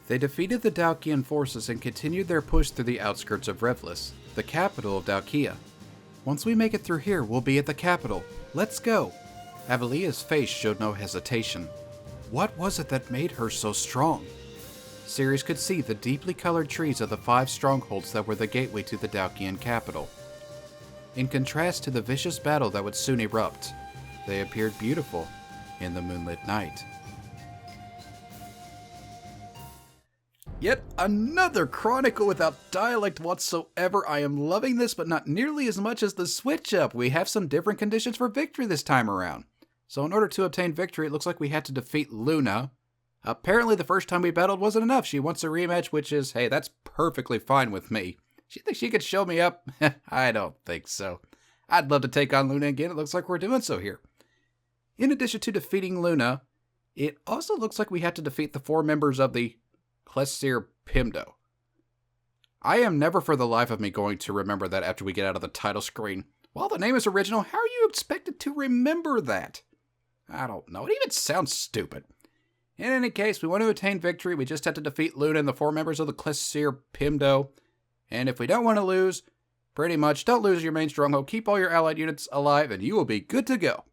They defeated the Dalkian forces and continued their push through the outskirts of Revlis, the capital of Dalkia. Once we make it through here, we'll be at the capital. Let's go! Avelia's face showed no hesitation. What was it that made her so strong? Sirius could see the deeply colored trees of the 5 strongholds that were the gateway to the Dalkian capital. In contrast to the vicious battle that would soon erupt, they appeared beautiful in the moonlit night. Yet another Chronicle without dialect whatsoever. I am loving this, but not nearly as much as the switch up. We have some different conditions for victory this time around. So in order to obtain victory, it looks like we had to defeat Luna. Apparently the first time we battled wasn't enough. She wants a rematch, which is, hey, that's perfectly fine with me. She thinks she could show me up? I don't think so. I'd love to take on Luna again. It looks like we're doing so here. In addition to defeating Luna, it also looks like we had to defeat the 4 members of the Klesir Pimdo. I am never for the life of me going to remember that after we get out of the title screen. While the name is original, how are you expected to remember that? I don't know. It even sounds stupid. In any case, we want to attain victory. We just have to defeat Luna and the 4 members of the Klesir Pimdo. And if we don't want to lose, pretty much don't lose your main stronghold. Keep all your allied units alive and you will be good to go.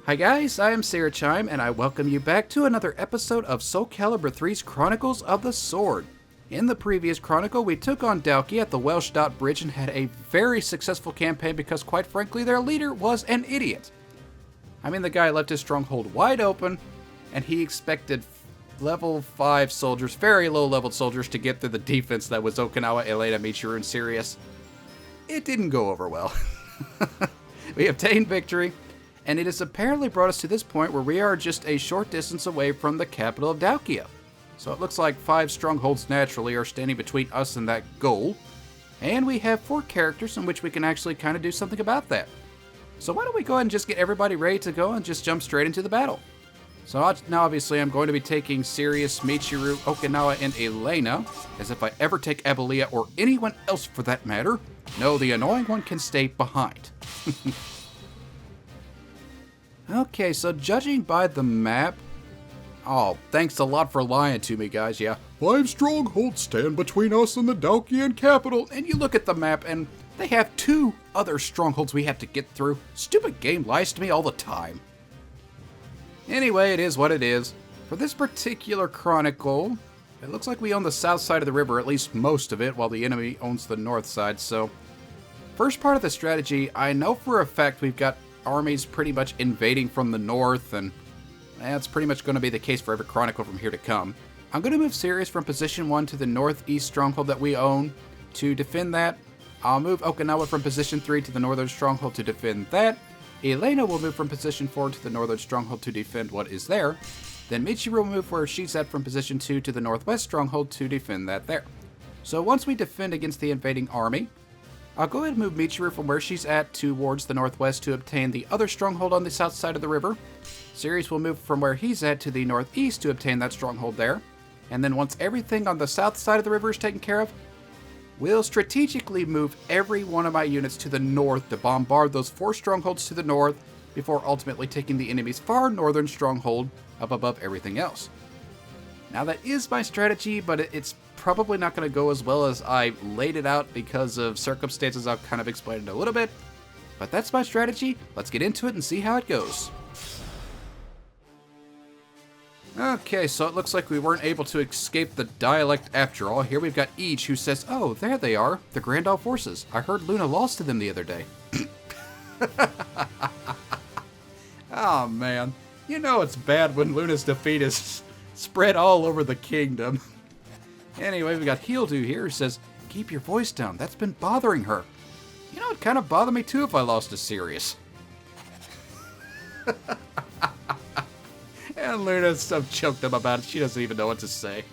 Hi guys, I am Sirius, and I welcome you back to another episode of Soul Calibur 3's Chronicles of the Sword. In the previous Chronicle, we took on Dalkia at the Welshdaut Bridge and had a very successful campaign because, quite frankly, their leader was an idiot. I mean, the guy left his stronghold wide open, and he expected level 5 soldiers, very low-leveled soldiers, to get through the defense that was Okinawa, Elena, Michiru, and Sirius. It didn't go over well. We obtained victory, and it has apparently brought us to this point where we are just a short distance away from the capital of Dalkia. So it looks like 5 strongholds naturally are standing between us and that goal, and we have 4 characters in which we can actually kind of do something about that. So why don't we go ahead and just get everybody ready to go and just jump straight into the battle. So now obviously I'm going to be taking Sirius, Michiru, Okinawa, and Elena, as if I ever take Avelia or anyone else for that matter. No, the annoying one can stay behind. Okay, so judging by the map... Oh, thanks a lot for lying to me, guys, yeah. 5 strongholds stand between us and the Dalkian capital. And you look at the map, and they have 2 other strongholds we have to get through. Stupid game lies to me all the time. Anyway, it is what it is. For this particular Chronicle, it looks like we own the south side of the river, at least most of it, while the enemy owns the north side, so... First part of the strategy, I know for a fact we've got armies pretty much invading from the north, and that's pretty much going to be the case for every Chronicle from here to come. I'm going to move Sirius from position 1 to the northeast stronghold that we own to defend that. I'll move Okinawa from position 3 to the northern stronghold to defend that. Elena will move from position 4 to the northern stronghold to defend what is there. Then Michiru will move where she's at from position 2 to the northwest stronghold to defend that there. So once we defend against the invading army, I'll go ahead and move Michiru from where she's at towards the northwest to obtain the other stronghold on the south side of the river. Sirius will move from where he's at to the northeast to obtain that stronghold there. And then once everything on the south side of the river is taken care of, we'll strategically move every one of my units to the north to bombard those 4 strongholds to the north before ultimately taking the enemy's far northern stronghold up above everything else. Now that is my strategy, but it's probably not going to go as well as I laid it out because of circumstances I've kind of explained a little bit. But that's my strategy. Let's get into it and see how it goes. Okay, so it looks like we weren't able to escape the dialect after all. Here we've got Each, who says, "Oh, there they are, the Grandal forces. I heard Luna lost to them the other day." Oh, man. You know it's bad when Luna's defeat is spread all over the kingdom. Anyway, we got Heeldu here who says, "Keep your voice down. That's been bothering her." You know, it'd kind of bother me too if I lost to Sirius. And Luna's so choked up about it, she doesn't even know what to say.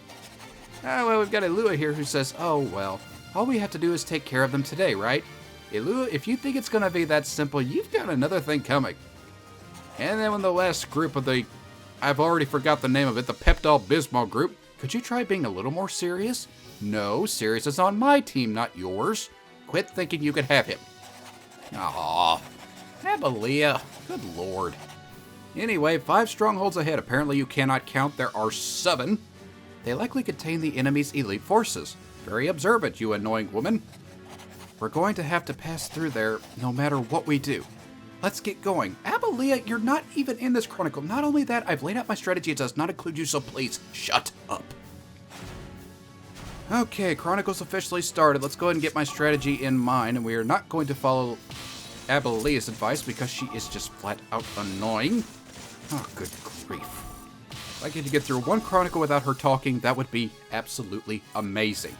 Well, we've got Elua here who says, "Oh, well, all we have to do is take care of them today, right? Elua, if you think it's going to be that simple, you've got another thing coming." And then when the last group of the... I've already forgot the name of it, the Pepto-Bismol group. "Could you try being a little more serious?" "No, Sirius is on my team, not yours. Quit thinking you could have him." Aww. Abelia. Good lord. Anyway, 5 strongholds ahead. Apparently you cannot count. There are 7. They likely contain the enemy's elite forces. Very observant, you annoying woman. We're going to have to pass through there no matter what we do. Let's get going. Abelia, you're not even in this chronicle. Not only that, I've laid out my strategy. It does not include you, so please shut up. Okay, Chronicles officially started. Let's go ahead and get my strategy in mind, and we are not going to follow Abelia's advice because she is just flat out annoying. Oh, good grief. If I could get through one chronicle without her talking, that would be absolutely amazing.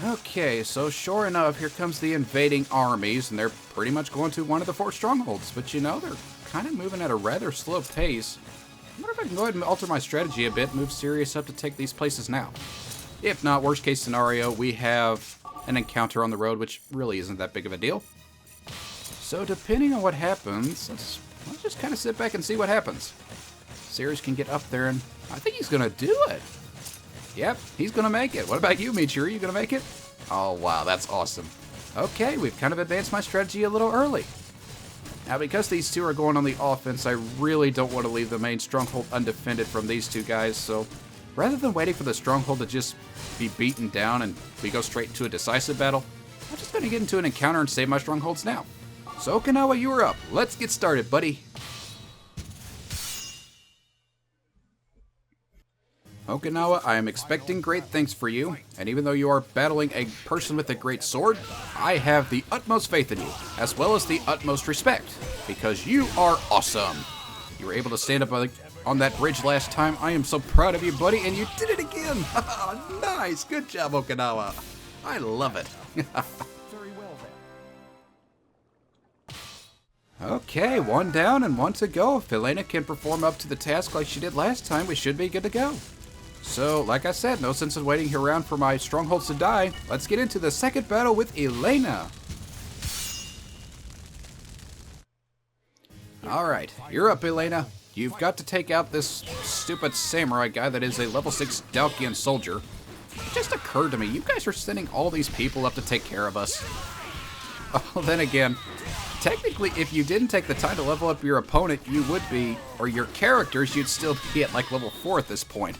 Okay, so sure enough, here comes the invading armies, and they're pretty much going to one of the 4 strongholds. But you know, they're kind of moving at a rather slow pace. I wonder if I can go ahead and alter my strategy a bit, move Sirius up to take these places now. If not, worst case scenario, we have an encounter on the road, which really isn't that big of a deal. So depending on what happens, let's just kind of sit back and see what happens. Sirius can get up there, and I think he's going to do it. Yep, he's going to make it. What about you, Michiru? You going to make it? Oh, wow, that's awesome. Okay, we've kind of advanced my strategy a little early. Now, because these two are going on the offense, I really don't want to leave the main stronghold undefended from these two guys, so rather than waiting for the stronghold to just be beaten down and we go straight into a decisive battle, I'm just going to get into an encounter and save my strongholds now. So, Okinawa, you are up. Let's get started, buddy. Okinawa, I am expecting great things for you, and even though you are battling a person with a great sword, I have the utmost faith in you, as well as the utmost respect, because you are awesome. You were able to stand up on that bridge last time. I am so proud of you, buddy, and you did it again. Nice, good job, Okinawa. I love it. Very well then. Okay, 1 down and 1 to go. If Elena can perform up to the task like she did last time, we should be good to go. So, like I said, no sense in waiting around for my strongholds to die. Let's get into the second battle with Elena. Alright, you're up, Elena. You've got to take out this stupid samurai guy that is a level 6 Dalkian soldier. It just occurred to me, you guys are sending all these people up to take care of us. Oh, then again, technically, if you didn't take the time to level up your opponent, you would be, or your characters, you'd still be at like level 4 at this point.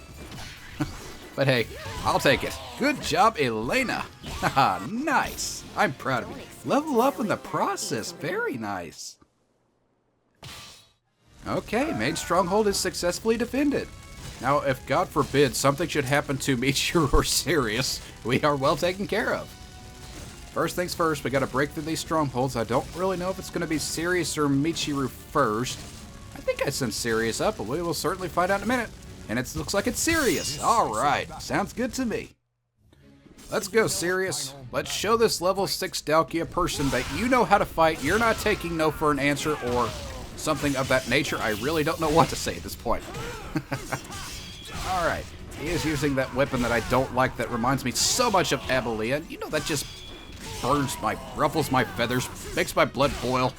But hey, I'll take it. Good job, Elena. Haha, nice. I'm proud of you. Level up in the process. Very nice. Okay, main stronghold is successfully defended. Now, if God forbid something should happen to Michiru or Sirius, we are well taken care of. First things first, we gotta break through these strongholds. I don't really know if it's gonna be Sirius or Michiru first. I think I sent Sirius up, but we will certainly find out in a minute. And it looks like it's Sirius. Alright, sounds good to me. Let's go, Sirius. Let's show this level 6 Dalkia person that you know how to fight. You're not taking no for an answer or something of that nature. I really don't know what to say at this point. Alright, he is using that weapon that I don't like that reminds me so much of Abelia. You know, that just ruffles my feathers, makes my blood boil.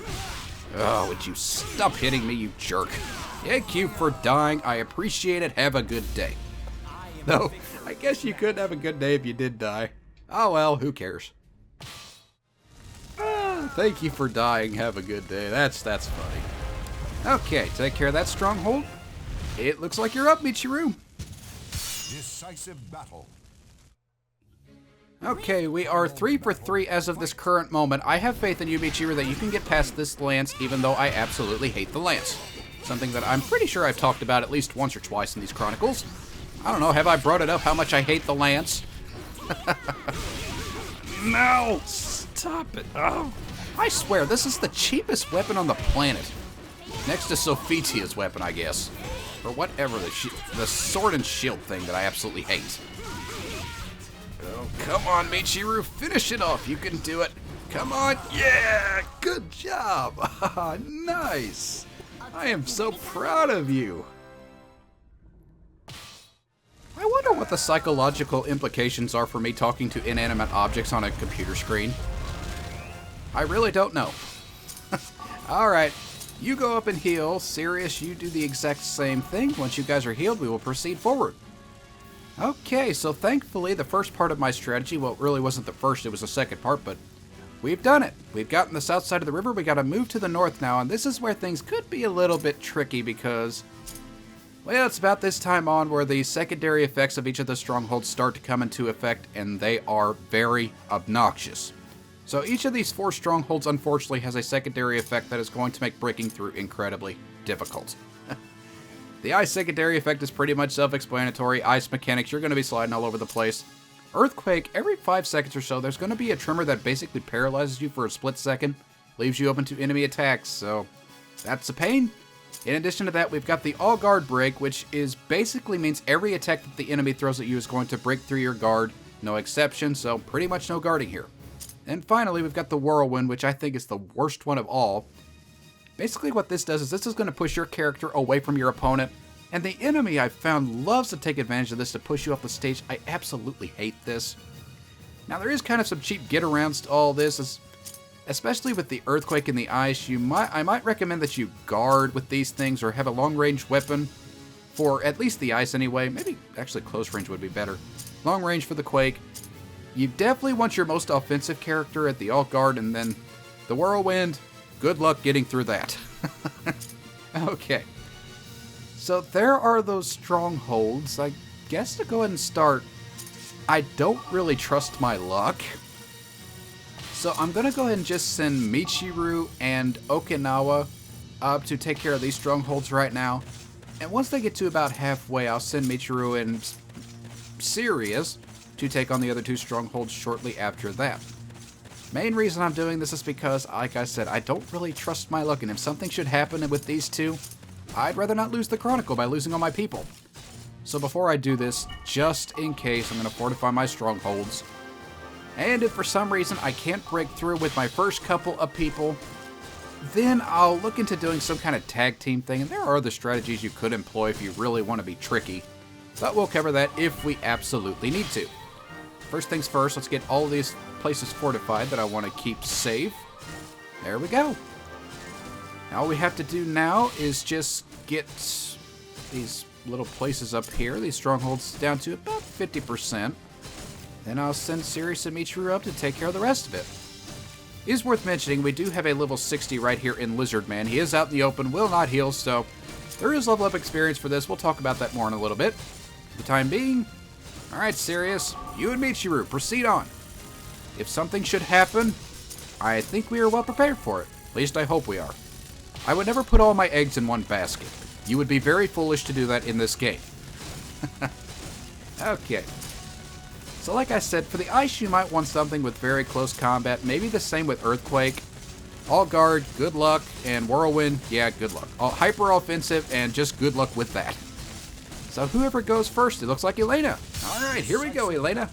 Oh, would you stop hitting me, you jerk. Thank you for dying. I appreciate it. Have a good day. No, I guess you could have a good day if you did die. Oh well, who cares? Thank you for dying. Have a good day. That's funny. Okay, take care of that stronghold. It looks like you're up, Michiru. Decisive battle. Okay, we are 3 for 3 as of this current moment. I have faith in you, Michiru, that you can get past this lance, even though I absolutely hate the lance. Something that I'm pretty sure I've talked about at least once or twice in these chronicles. I don't know, have I brought it up how much I hate the lance? No! Stop it. Oh. I swear, this is the cheapest weapon on the planet. Next to Sophitia's weapon, I guess. Or whatever, the sword and shield thing that I absolutely hate. Oh, come on, Michiru, finish it off. You can do it. Come on. Yeah, good job. Nice. I am so proud of you. I wonder what the psychological implications are for me talking to inanimate objects on a computer screen. I really don't know. Alright, you go up and heal. Sirius, you do the exact same thing. Once you guys are healed, we will proceed forward. Okay, so thankfully the first part of my strategy, well, it really wasn't the first, it was the second part, but we've done it. We've gotten the south side of the river. We got to move to the north now, and this is where things could be a little bit tricky because, well, it's about this time on where the secondary effects of each of the strongholds start to come into effect, and they are very obnoxious. So each of these 4 strongholds, unfortunately, has a secondary effect that is going to make breaking through incredibly difficult. The ice secondary effect is pretty much self-explanatory. Ice mechanics, you're going to be sliding all over the place. Earthquake, every 5 seconds or so, there's going to be a tremor that basically paralyzes you for a split second, leaves you open to enemy attacks, so that's a pain. In addition to that, we've got the all guard break, which is basically means every attack that the enemy throws at you is going to break through your guard, no exception, so pretty much no guarding here. And finally, we've got the whirlwind, which I think is the worst one of all. Basically what this does is this is going to push your character away from your opponent, and the enemy I've found loves to take advantage of this to push you off the stage. I absolutely hate this. Now there is kind of some cheap get-arounds to all this, especially with the earthquake and the ice. I might recommend that you guard with these things or have a long-range weapon for at least the ice anyway. Maybe actually close range would be better. Long range for the quake. You definitely want your most offensive character at the alt guard, and then the whirlwind. Good luck getting through that. Okay. So there are those strongholds. I guess to go ahead and start, I don't really trust my luck. So I'm going to go ahead and just send Michiru and Okinawa up to take care of these strongholds right now. And once they get to about halfway, I'll send Michiru and Sirius to take on the other 2 strongholds shortly after that. Main reason I'm doing this is because, like I said, I don't really trust my luck, and if something should happen with these 2, I'd rather not lose the Chronicle by losing all my people. So before I do this, just in case, I'm going to fortify my strongholds. And if for some reason I can't break through with my first couple of people, then I'll look into doing some kind of tag team thing, and there are other strategies you could employ if you really want to be tricky. But we'll cover that if we absolutely need to. First things first, let's get all of these places fortified that I want to keep safe. There we go. All we have to do now is just get these little places up here, these strongholds, down to about 50%. Then I'll send Sirius and Michiru up to take care of the rest of it. It is worth mentioning, we do have a level 60 right here in Lizard Man. He is out in the open, will not heal, so there is level up experience for this. We'll talk about that more in a little bit. For the time being, alright Sirius, you and Michiru, proceed on. If something should happen, I think we are well prepared for it. At least I hope we are. I would never put all my eggs in one basket. You would be very foolish to do that in this game. Okay. So like I said, for the ice you might want something with very close combat. Maybe the same with Earthquake. All guard, good luck, and Whirlwind, yeah, good luck. All hyper offensive, and just good luck with that. So whoever goes first, it looks like Elena. Alright, here we go, Elena.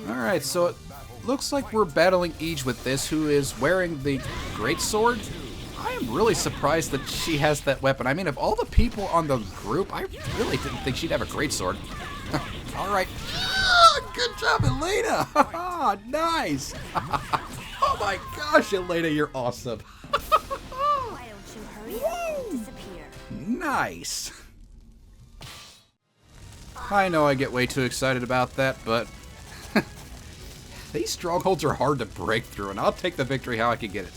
Alright, so it looks like we're battling Ige with this, who is wearing the greatsword. I am really surprised that she has that weapon. I mean, of all the people on the group, I really didn't think she'd have a greatsword. Alright. Good job, Elena! Nice! Oh my gosh, Elena, you're awesome. Why don't you hurry up and disappear? Nice. I know I get way too excited about that, but these strongholds are hard to break through, and I'll take the victory how I can get it.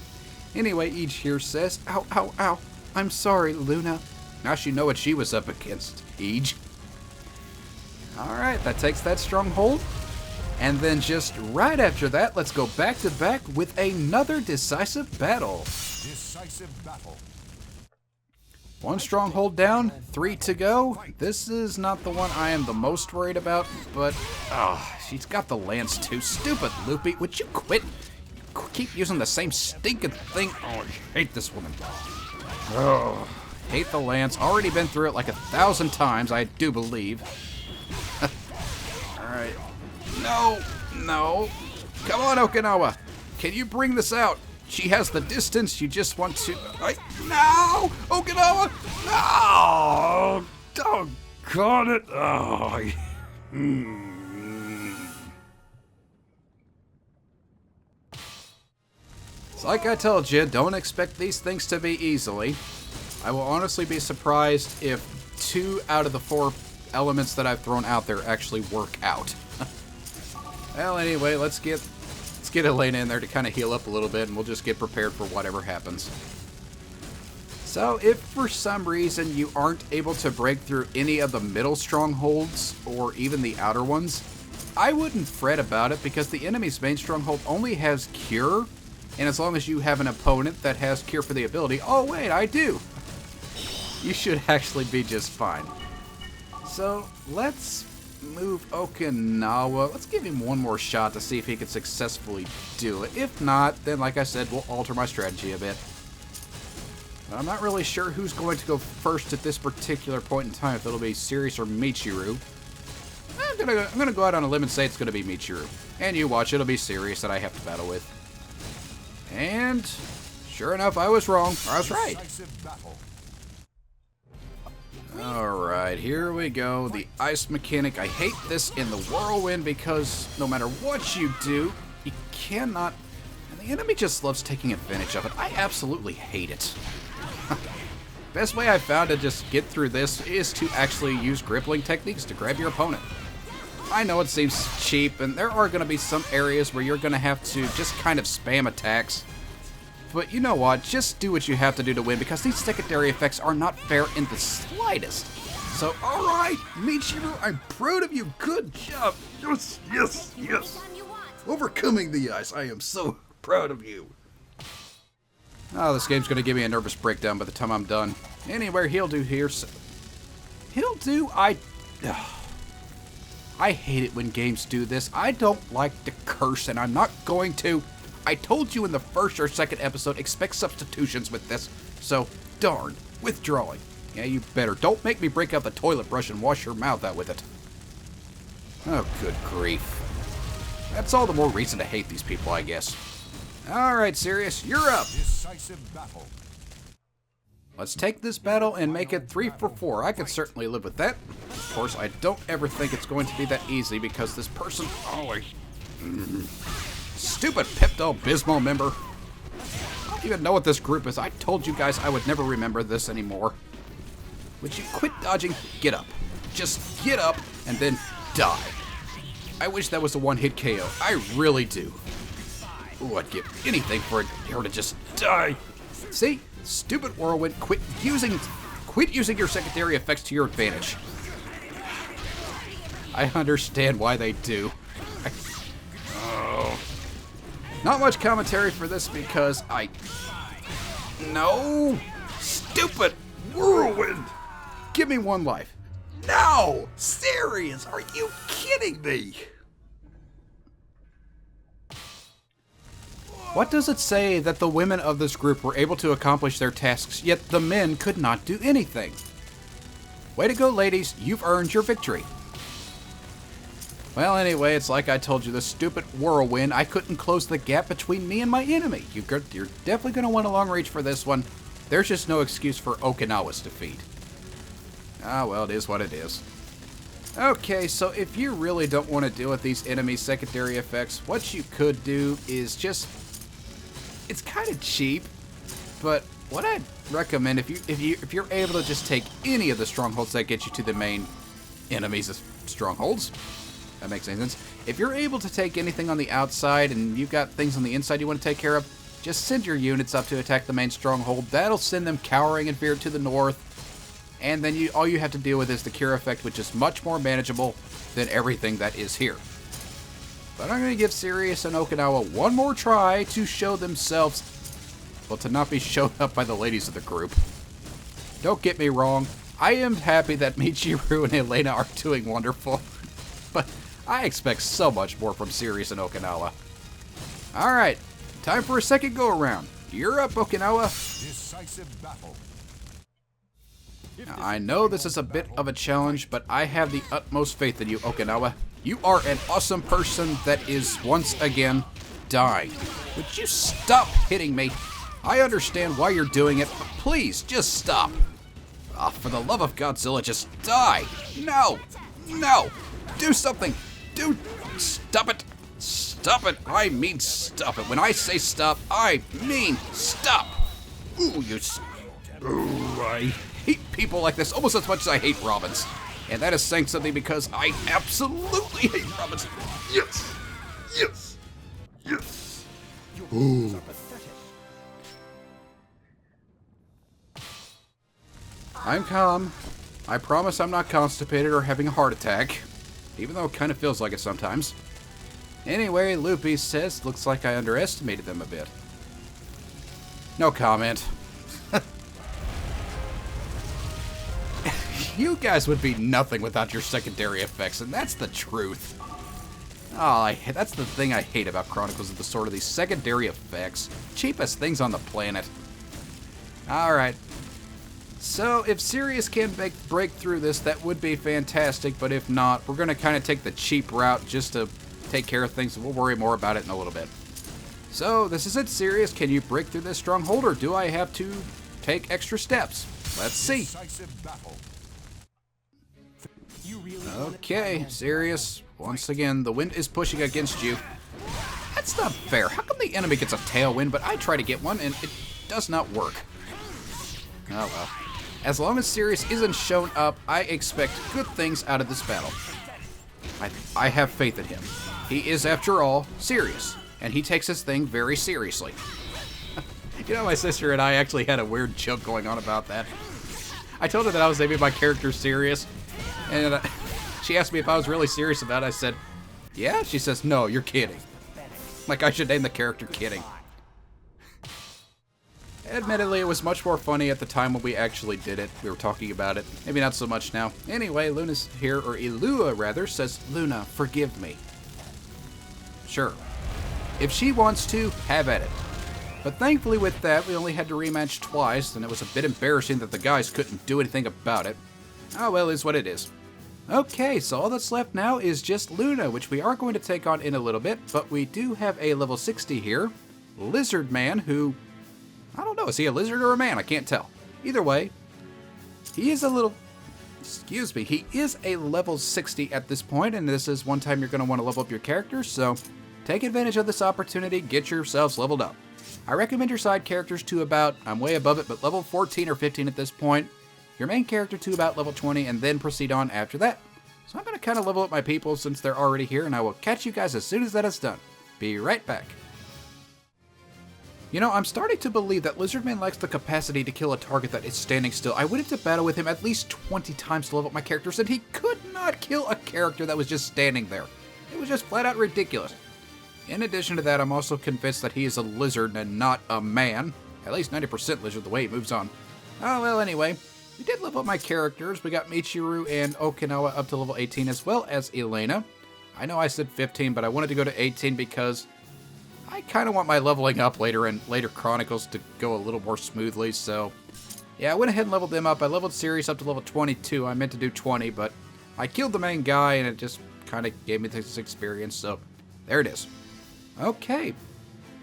Anyway, Ige here says, ow, ow, ow. I'm sorry, Luna. Now she know what she was up against, Ige. Alright, that takes that stronghold. And then just right after that, let's go back to back with another decisive battle. Decisive battle. 1 stronghold down, 3 to go. This is not the one I am the most worried about, but she's got the lance too. Stupid Loopy, would you quit? Keep using the same stinking thing. Oh, I hate this woman. Oh, hate the lance. Already been through it like 1,000 times, I do believe. Alright. No, no. Come on, Okinawa. Can you bring this out? She has the distance. You just want to... No! Okinawa! No! Doggone it. Oh. It's like I told you, don't expect these things to be easily. I will honestly be surprised if 2 out of the 4 elements that I've thrown out there actually work out. Well, anyway, let's get get Elena in there to kind of heal up a little bit, and we'll just get prepared for whatever happens. So, if for some reason you aren't able to break through any of the middle strongholds, or even the outer ones, I wouldn't fret about it because the enemy's main stronghold only has Cure, and as long as you have an opponent that has Cure for the ability, oh wait, I do! You should actually be just fine. So, let's move Okinawa. Let's give him one more shot to see if he can successfully do it. If not, then like I said, we'll alter my strategy a bit. But I'm not really sure who's going to go first at this particular point in time, if it'll be Sirius or Michiru. I'm gonna go out on a limb and say it's gonna be Michiru. And you watch, it'll be Sirius that I have to battle with. And sure enough, I was wrong. I was right. Alright, here we go. The ice mechanic. I hate this in the whirlwind because no matter what you do, you cannot... And the enemy just loves taking advantage of it. I absolutely hate it. Best way I've found to just get through this is to actually use grippling techniques to grab your opponent. I know it seems cheap, and there are going to be some areas where you're going to have to just kind of spam attacks. But you know what? Just do what you have to do to win, because these secondary effects are not fair in the slightest. So, alright, Michiru, I'm proud of you. Good job. Yes, yes, yes. Overcoming the ice. I am so proud of you. Oh, this game's going to give me a nervous breakdown by the time I'm done. Anyway, he'll do here. So he'll do... I hate it when games do this. I don't like to curse, and I'm not going to. I told you in the first or second episode, expect substitutions with this. So, darn, withdrawing. Yeah, you better. Don't make me break out the toilet brush and wash your mouth out with it. Oh, good grief. That's all the more reason to hate these people, I guess. Alright, Sirius, you're up. Decisive battle. Let's take this battle and make it 3 for 4. I could certainly live with that. Of course, I don't ever think it's going to be that easy because this person... Oh, stupid Pepto-Bismol member. I don't even know what this group is. I told you guys I would never remember this anymore. Would you quit dodging? Get up. Just get up and then die. I wish that was a one-hit KO. I really do. Ooh, I'd give anything for her to just die. See? Stupid whirlwind. Quit using your secondary effects to your advantage. I understand why they do. Not much commentary for this because No! Stupid whirlwind! Give me one life. No! Serious? Are you kidding me? What does it say that the women of this group were able to accomplish their tasks, yet the men could not do anything? Way to go, ladies. You've earned your victory. Well, anyway, it's like I told you, the stupid whirlwind. I couldn't close the gap between me and my enemy. You're definitely going to want a long reach for this one. There's just no excuse for Okinawa's defeat. Ah, well, it is what it is. Okay, so if you really don't want to deal with these enemy secondary effects, what you could do is just... It's kind of cheap, but what I'd recommend, if you're able to just take any of the strongholds that get you to the main enemies' strongholds, that makes any sense. If you're able to take anything on the outside and you've got things on the inside you want to take care of, just send your units up to attack the main stronghold. That'll send them cowering in fear to the north, and then all you have to deal with is the cure effect, which is much more manageable than everything that is here. But I'm going to give Sirius and Okinawa one more try to show themselves, well, to not be shown up by the ladies of the group. Don't get me wrong, I am happy that Michiru and Elena are doing wonderful, but I expect so much more from Sirius and Okinawa. Alright, time for a second go-around. You're up, Okinawa. Decisive battle. Now, I know this is a bit of a challenge, but I have the utmost faith in you, Okinawa. You are an awesome person that is, once again, dying. Would you stop hitting me? I understand why you're doing it, but please, just stop. Ah, for the love of Godzilla, just die. No! No! Do something! Stop it! Stop it! I mean stop it. When I say stop, I mean stop! Ooh, Ooh, I hate people like this almost as much as I hate Robins. And that is saying something because I absolutely hate Robins. Yes! Yes! Yes! Ooh. I'm calm. I promise I'm not constipated or having a heart attack. Even though it kind of feels like it sometimes. Anyway, Loopy says, looks like I underestimated them a bit. No comment. You guys would be nothing without your secondary effects, and that's the truth. Oh, that's the thing I hate about Chronicles of the Sword, of these secondary effects. Cheapest things on the planet. Alright. So, if Sirius can break through this, that would be fantastic, but if not, we're going to kind of take the cheap route just to take care of things, and we'll worry more about it in a little bit. So, this is it, Sirius. Can you break through this stronghold, or do I have to take extra steps? Let's see. Decisive battle. Okay, Sirius. Once again, the wind is pushing against you. That's not fair. How come the enemy gets a tailwind, but I try to get one, and it does not work? Oh well. As long as Sirius isn't shown up, I expect good things out of this battle. I have faith in him. He is, after all, Sirius, and he takes his thing very seriously. You know, my sister and I actually had a weird joke going on about that. I told her that I was naming my character Sirius, and she asked me if I was really serious about it. I said, yeah? She says, no, you're kidding. Like I should name the character Kidding. Admittedly, it was much more funny at the time when we actually did it. We were talking about it. Maybe not so much now. Anyway, Luna's here, or Ilua rather, says, Luna, forgive me. Sure. If she wants to, have at it. But thankfully with that, we only had to rematch twice, and it was a bit embarrassing that the guys couldn't do anything about it. Oh well, is what it is. Okay, so all that's left now is just Luna, which we are going to take on in a little bit, but we do have a level 60 here. Lizard Man, who... I don't know, is he a lizard or a man? I can't tell. Either way, he is a little... Excuse me, he is a level 60 at this point, and this is one time you're going to want to level up your characters, so take advantage of this opportunity, get yourselves leveled up. I recommend your side characters to about, I'm way above it, but level 14 or 15 at this point. Your main character to about level 20, and then proceed on after that. So I'm going to kind of level up my people since they're already here, and I will catch you guys as soon as that is done. Be right back. You know, I'm starting to believe that Lizardman lacks the capacity to kill a target that is standing still. I went into battle with him at least 20 times to level up my characters, and he could not kill a character that was just standing there. It was just flat out ridiculous. In addition to that, I'm also convinced that he is a lizard and not a man. At least 90% lizard the way he moves on. Oh, well, anyway. We did level up my characters. We got Michiru and Okinawa up to level 18, as well as Elena. I know I said 15, but I wanted to go to 18 because I kind of want my leveling up later in later Chronicles to go a little more smoothly, so... Yeah, I went ahead and leveled them up. I leveled Sirius up to level 22. I meant to do 20, but I killed the main guy, and it just kind of gave me this experience, so there it is. Okay.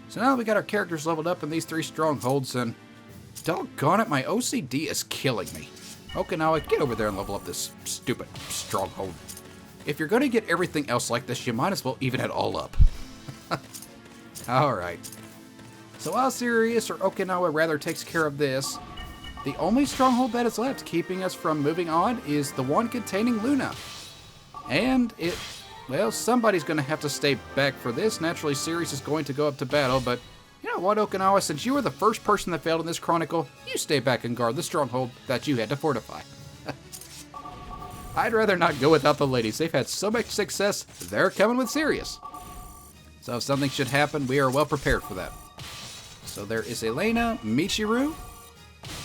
So now we got our characters leveled up in these 3 strongholds, and... Doggone it, my OCD is killing me. Okinawa, get over there and level up this stupid stronghold. If you're going to get everything else like this, you might as well even it all up. Alright. So while Sirius, or Okinawa rather, takes care of this, the only stronghold that is left keeping us from moving on is the one containing Luna. And it... Well, somebody's going to have to stay back for this. Naturally, Sirius is going to go up to battle, but... You know what, Okinawa, since you were the first person that failed in this chronicle, you stay back and guard the stronghold that you had to fortify. I'd rather not go without the ladies. They've had so much success, they're coming with Sirius. So if something should happen, we are well prepared for that. So there is Elena, Michiru.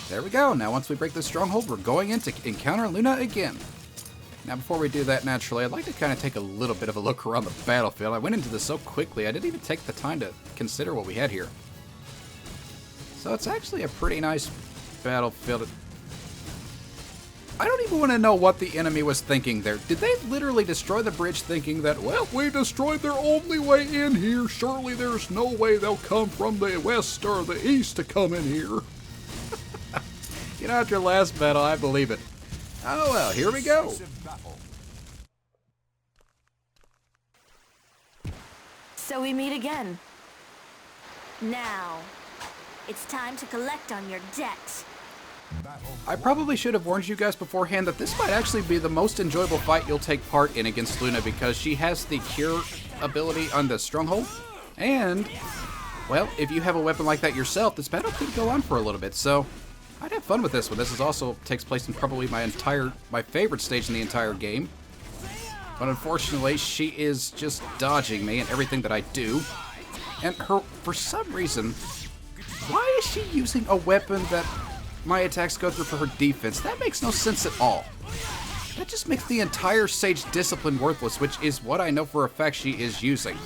There we go. Now once we break this stronghold, we're going in to encounter Luna again. Now before we do that, naturally, I'd like to kind of take a little bit of a look around the battlefield. I went into this so quickly, I didn't even take the time to consider what we had here. So it's actually a pretty nice battlefield. I don't even want to know what the enemy was thinking there. Did they literally destroy the bridge thinking that, well, we destroyed their only way in here. Surely there's no way they'll come from the west or the east to come in here. You know, after last battle, I believe it. Oh well, here we go. So we meet again. Now, it's time to collect on your debt. I probably should have warned you guys beforehand that this might actually be the most enjoyable fight you'll take part in against Luna because she has the cure ability on the stronghold, and well, if you have a weapon like that yourself, this battle could go on for a little bit, so I'd have fun with this one. This is also takes place in probably my favorite stage in the entire game. But unfortunately, she is just dodging me and everything that I do. And for some reason, why is she using a weapon that my attacks go through for her defense? That makes no sense at all. That just makes the entire Sage discipline worthless, which is what I know for a fact she is using.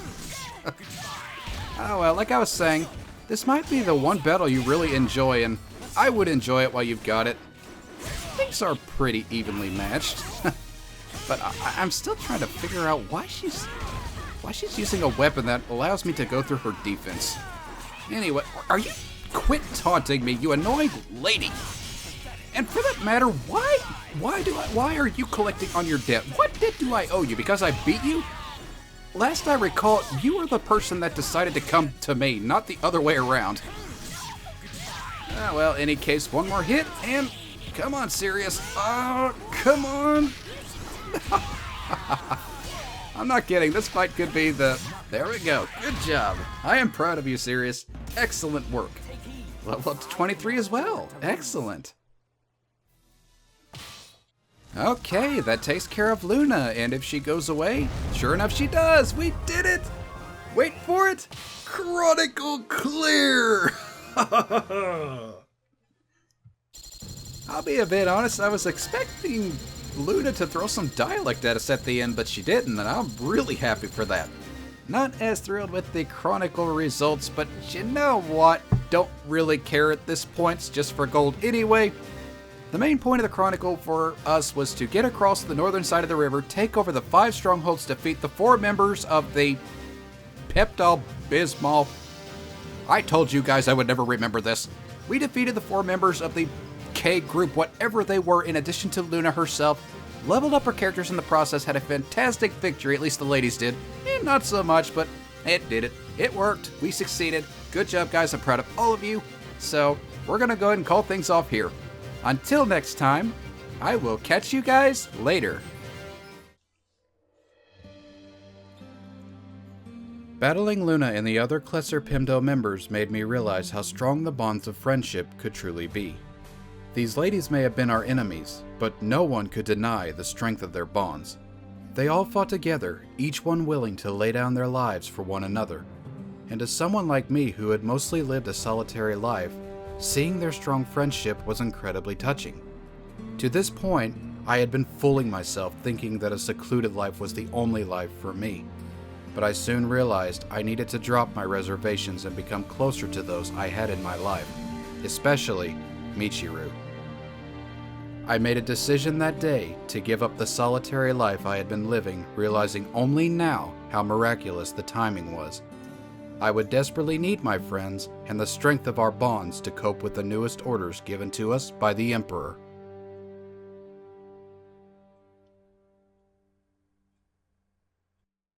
Oh well, like I was saying, this might be the one battle you really enjoy, and I would enjoy it while you've got it. Things are pretty evenly matched. But I'm still trying to figure out why she's using a weapon that allows me to go through her defense. Anyway, are you... Quit taunting me, you annoying lady! And for that matter, why are you collecting on your debt? What debt do I owe you? Because I beat you? Last I recall, you were the person that decided to come to me, not the other way around. Well, any case, one more hit, and... Come on, Sirius. Oh, come on! I'm not kidding. This fight could be the... There we go. Good job. I am proud of you, Sirius. Excellent work. Level up to 23 as well. Excellent. Okay, that takes care of Luna. And if she goes away, sure enough she does. We did it. Wait for it. Chronicle clear. I'll be a bit honest. I was expecting Luna to throw some dialect at us at the end, but she didn't, and I'm really happy for that. Not as thrilled with the Chronicle results, but you know what? Don't really care at this point, it's just for gold anyway. The main point of the Chronicle for us was to get across the northern side of the river, take over the 5 strongholds, defeat the 4 members of the Pepto-Bismol. I told you guys I would never remember this. We defeated the 4 members of the K group, whatever they were, in addition to Luna herself, leveled up her characters in the process, had a fantastic victory, at least the ladies did, and not so much, but it did it. It worked. We succeeded. Good job, guys. I'm proud of all of you. So, we're going to go ahead and call things off here. Until next time, I will catch you guys later. Battling Luna and the other Klesser Pimdo members made me realize how strong the bonds of friendship could truly be. These ladies may have been our enemies, but no one could deny the strength of their bonds. They all fought together, each one willing to lay down their lives for one another. And as someone like me who had mostly lived a solitary life, seeing their strong friendship was incredibly touching. To this point, I had been fooling myself thinking that a secluded life was the only life for me. But I soon realized I needed to drop my reservations and become closer to those I had in my life, especially Michiru. I made a decision that day to give up the solitary life I had been living, realizing only now how miraculous the timing was. I would desperately need my friends and the strength of our bonds to cope with the newest orders given to us by the Emperor.